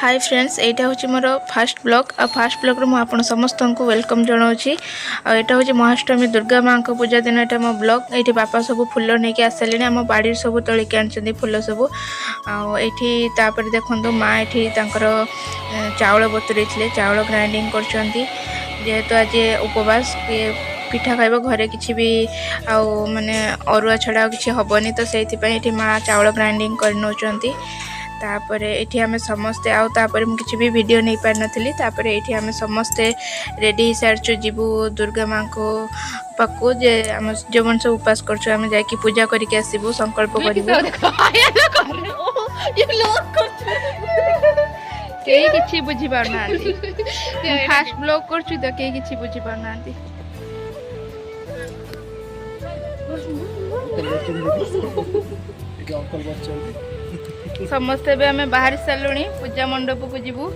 Hi friends, यहाँ हूँ मोर fast blog fast blog में आप समस्त को वेलकम जनाऊँगी। यहाँ हूँ महाअष्टमी दुर्गा माँ को पूजा दिन यहाँ मो ब्लॉग। ये बापा सब फुल नहीं आसारे आम बाड़ी सब तोलिक आनी फुल सब आपर देखो माँ ये चाउल बतुरे चाउल ग्राइंडिंग कर आज उपवास पिठा खाइब घरे किसी भी माने अरुआ छड़ा किसी हेनी तो से माँ चाउल ग्राइंडिंग कर नौकरी। तापर ये आम समस्ते आपर मुझे भी वीडियो नहीं पार नी। तापर ये आम समस्ते रेडी हो सारी जीवु दुर्गा माँ को पाकू जे आम जो मन सब उपास करम जा पूजा करके आसबू संकल्प कर कि बुझी पारना फास्ट ब्लॉग कर कि बुझी पारना समस्ते भी आम बाहर सारू पूजा मंडप को जीवु।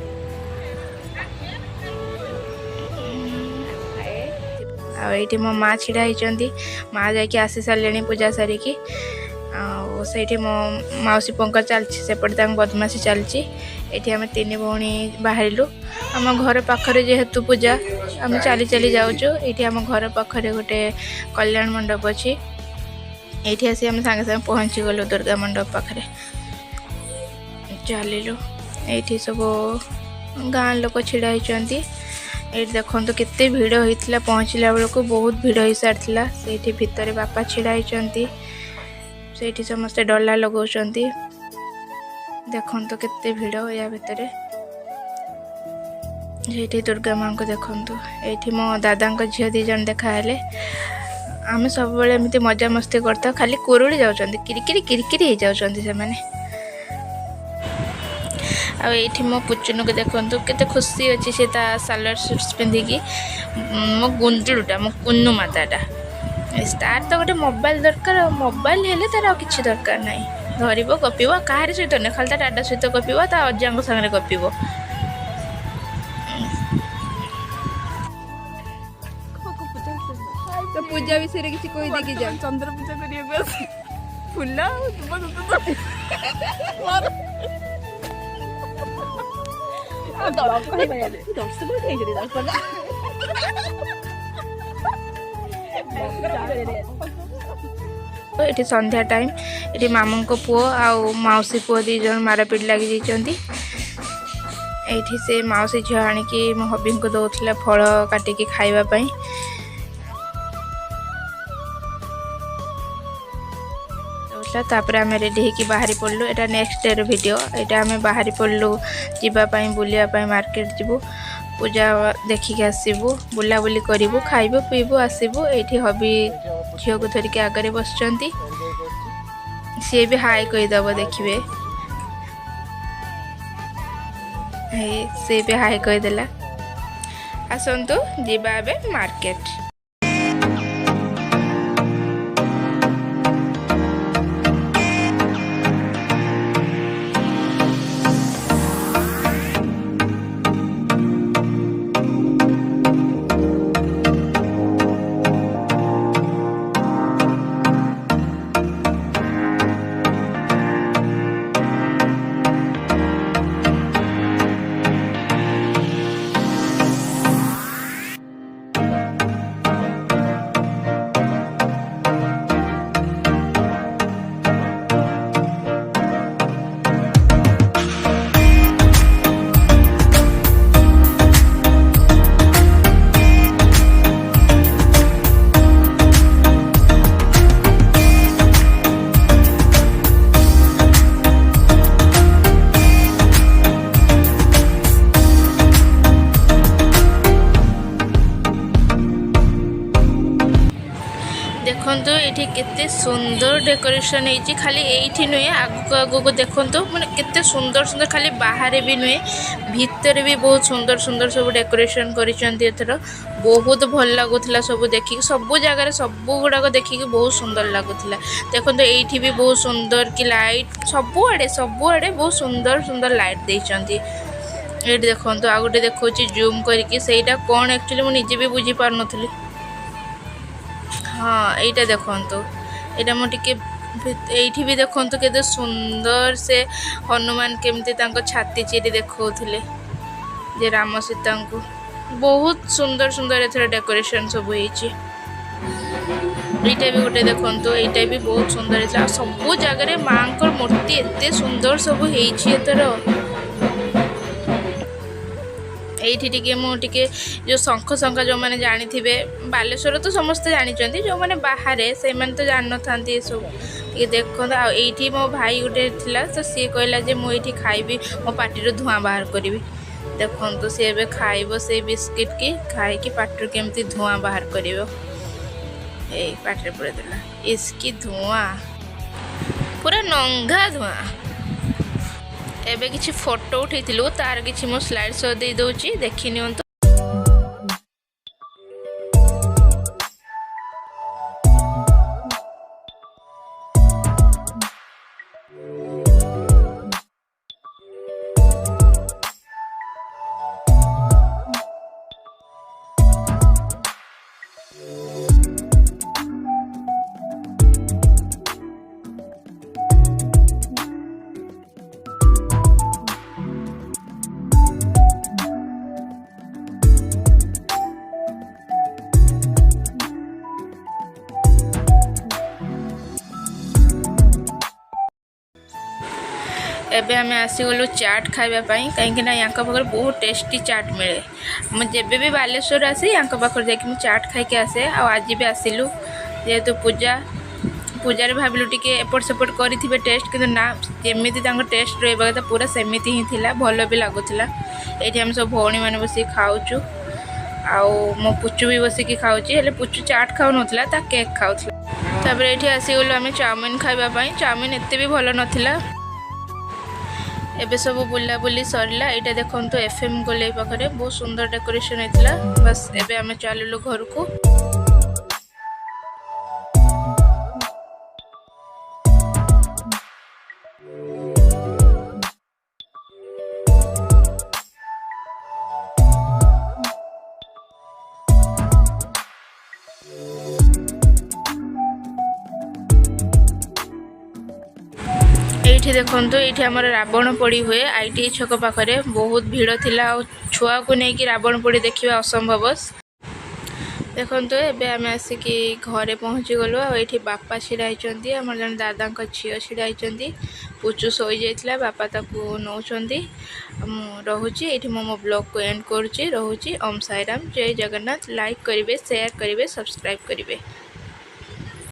आईटी मो माँ छिड़ा होती माँ जाकि आसी सारे पूजा सारिकी से मो मौसी पंका चलती सेपटे बदमाशी चलती। ये आम तीन भौणी बाहरलु आम घर पाखरे जेहेतु पूजा आम चली चली जाऊँ। ये आम घर पाखरे गोटे कल्याण मंडप अच्छी ये आसी आम सागे सागे पहुँची गलु दुर्गा मंडप पाखरे चलू। ये सब गाँ लोक छिड़ा होती ये देखो केते भिड़ होता पहुँचला बेलू बहुत भिड़ हो सारी से भितर बापा छिड़ा होती से समस्ते डला लगाउं देखो केते भिड़ या भितर ये दुर्गा माँ को देखो ये मो दादा झील दी जन देखाले आम सब एमती मजा मस्ती करता खाली कुरुड़ी जाऊँ किरिकिरी किरिकिरी हो जाऊँ से मैंने। आठी मो पुचुन को देखो केते खुशी अच्छी से सालर सुट्स पिंधिकी मो गुंजुटा मो कुन्नू माताटा तार तो गोटे मोबाइल दरकार मोबाइल हेले तार किसी दरकार ना धरब गपिब कहार सहित ना खाली टाटा सहित गपिब अजा सागर गपिब। तो पूजा विषय किसी कोई देखी जा चंद्र पूजा करिए फुल ये संध्या टाइम ये मामू को पुओ आउ मौसी पुओ दी जन मारपीट लगी जाइए। से मौसी झील आणिकी मो हबी को दौला फल काटिकी खावाई तापर आम रेडी होगी बाहरी पड़लु। एटा नेक्स्ट डे वीडियो ये आम बाहरी पड़लु जावाई बुलायापाई मार्केट जीवु पूजा देखिकी आसबू बुलाबुली करूँ खाइबू पीबू आसबू। ये हबी झील को धरिकी आगे बस सी भी हाई कहीदेव देखिए सी भी हाई कहीदेला आसतु जीवा मार्केट। देखो ये केते सुंदर डेकोरेशन है खाली ये नुहे आगक आगक देखो मैंने केते सुंदर सुंदर खाली बाहर भी नुहे भितर भी बहुत सुंदर सुंदर सब डेकोरेशन कर बहुत भल लगुला सब देखिक सब जगार सब गुड़ाक देखिक बहुत सुंदर लगुला। देखो ये भी बहुत सुंदर कि लाइट सबुआड़े बहुत सुंदर सुंदर लाइट देती ये देखो आ गए देखो जूम करके कौन एक्चुअली मुझे भी बुझी पार नी। हाँ यहाँ देखो यहाँ मुझे ଏଇଠି ବି ଦେଖନ୍ତୁ କେତେ ସୁନ୍ଦର ସେ ହନୁମାନ କେମିତି ତାଙ୍କ ଛାତି ଚିରି ଦେଖାଉଥିଲେ ଯେ ରାମ ସୀତାଙ୍କୁ। ବହୁତ ସୁନ୍ଦର ସୁନ୍ଦର ଏଥର ଡେକୋରେସନ୍ ସବୁ ହେଇଛି। ଏଇଟା ବି ଗୋଟେ ଦେଖନ୍ତୁ, ଏଇଟା ବି ବହୁତ ସୁନ୍ଦର ହେଇଥିଲା। ଆଉ ସବୁ ଜାଗାରେ ମାଆଙ୍କର ମୂର୍ତ୍ତି ଏତେ ସୁନ୍ଦର ସବୁ ହେଇଛି ଏଥର। ଏଇଠି ଟିକେ ମୁଁ ଟିକେ ଯେଉଁ ଶଙ୍ଖ ଯେଉଁମାନେ ଜାଣିଥିବେ, ବାଲେଶ୍ୱର ତ ସମସ୍ତେ ଜାଣିଛନ୍ତି, ଯେଉଁମାନେ ବାହାରେ ସେମାନେ ତ ଜାଣିନଥାନ୍ତି ଏସବୁ। ଟିକେ ଦେଖନ୍ତୁ। ଆଉ ଏଇଠି ମୋ ଭାଇ ଗୋଟେ ଥିଲା, ତ ସିଏ କହିଲା ଯେ ମୁଁ ଏଇଠି ଖାଇବି, ମୋ ପାଟିରୁ ଧୂଆଁ ବାହାର କରିବି। ଦେଖନ୍ତୁ ସିଏ ଏବେ ଖାଇବ ସେଇ ବିସ୍କିଟ୍ କି ଖାଇକି ପାଟିରୁ କେମିତି ଧୂଆଁ ବାହାର କରିବ। ଏଇ ପାଟିରେ ପୁରେଇ ଦେଲା, ଇସ୍କି ଧୂଆଁ, ପୁରା ନଙ୍ଘା ଧୂଆଁ। ଏବେ କିଛି ଫଟୋ ଉଠେଇଥିଲୁ, ତାର କିଛି ମୁଁ ସ୍ଲାଇଡ୍ ଶୋ ଦେଇ ଦେଉଛି, ଦେଖି ନିଅନ୍ତୁ। ଏବେ ଆମେ ଆସିଗଲୁ ଚାଟ୍ ଖାଇବା ପାଇଁ, କାହିଁକିନା ୟାଙ୍କ ପାଖରେ ବହୁତ ଟେଷ୍ଟି ଚାଟ୍ ମିଳେ। ମୁଁ ଯେବେ ବି ବାଲେଶ୍ୱର ଆସେ ୟାଙ୍କ ପାଖରେ ଯାଇକି ମୁଁ ଚାଟ୍ ଖାଇକି ଆସେ। ଆଉ ଆଜି ବି ଆସିଲୁ, ଯେହେତୁ ପୂଜାରେ ଭାବିଲୁ ଟିକେ ଏପଟ ସେପଟ କରିଥିବେ ଟେଷ୍ଟ, କିନ୍ତୁ ନା, ଯେମିତି ତାଙ୍କ ଟେଷ୍ଟ ରହିବା କଥା ପୁରା ସେମିତି ହିଁ ଥିଲା, ଭଲ ବି ଲାଗୁଥିଲା। ଏଇଠି ଆମେ ସବୁ ଭଉଣୀମାନେ ବସିକି ଖାଉଛୁ। ଆଉ ମୋ ପୁଚୁ ବି ବସିକି ଖାଉଛି, ହେଲେ ପୁଚୁ ଚାଟ୍ ଖାଉନଥିଲା, ତା କେକ୍ ଖାଉଥିଲା। ତାପରେ ଏଇଠି ଆସିଗଲୁ ଆମେ ଚାଉମିନ୍ ଖାଇବା ପାଇଁ। ଚାଉମିନ୍ ଏତେ ବି ଭଲ ନଥିଲା। ଏବେ ସବୁ ବୁଲାବୁଲି ସରିଲା। ଏଇଟା ଦେଖନ୍ତୁ FM ଗୋଲେଇ ପାଖରେ ବହୁତ ସୁନ୍ଦର ଡେକୋରେସନ୍ ହେଇଥିଲା। ବାସ୍ ଏବେ ଆମେ ଚାଲିଲୁ ଘରକୁ। ଏଇଠି ଦେଖନ୍ତୁ, ଏଇଠି ଆମର ରାବଣ ପୋଡ଼ି ହୁଏ ITI ଛକ ପାଖରେ। ବହୁତ ଭିଡ଼ ଥିଲା, ଆଉ ଛୁଆକୁ ନେଇକି ରାବଣ ପୋଡ଼ି ଦେଖିବା ଅସମ୍ଭବ। ଦେଖନ୍ତୁ ଏବେ ଆମେ ଆସିକି ଘରେ ପହଞ୍ଚିଗଲୁ। ଆଉ ଏଇଠି ବାପା ଛିଡ଼ା ହେଇଛନ୍ତି, ଆମର ଜଣେ ଦାଦାଙ୍କ ଝିଅ ଛିଡ଼ା ହେଇଛନ୍ତି। ପୁଚୁ ଶୋଇଯାଇଥିଲା, ବାପା ତାକୁ ନେଉଛନ୍ତି। ମୁଁ ରହୁଛି ଏଇଠି, ମୁଁ ମୋ ବ୍ଲଗ୍କୁ ଏଣ୍ଡ କରୁଛି। ରହୁଛି। ଓମ୍ ସାଇରାମ, ଜୟ ଜଗନ୍ନାଥ। ଲାଇକ୍ କରିବେ, ସେୟାର କରିବେ, ସବସ୍କ୍ରାଇବ୍ କରିବେ।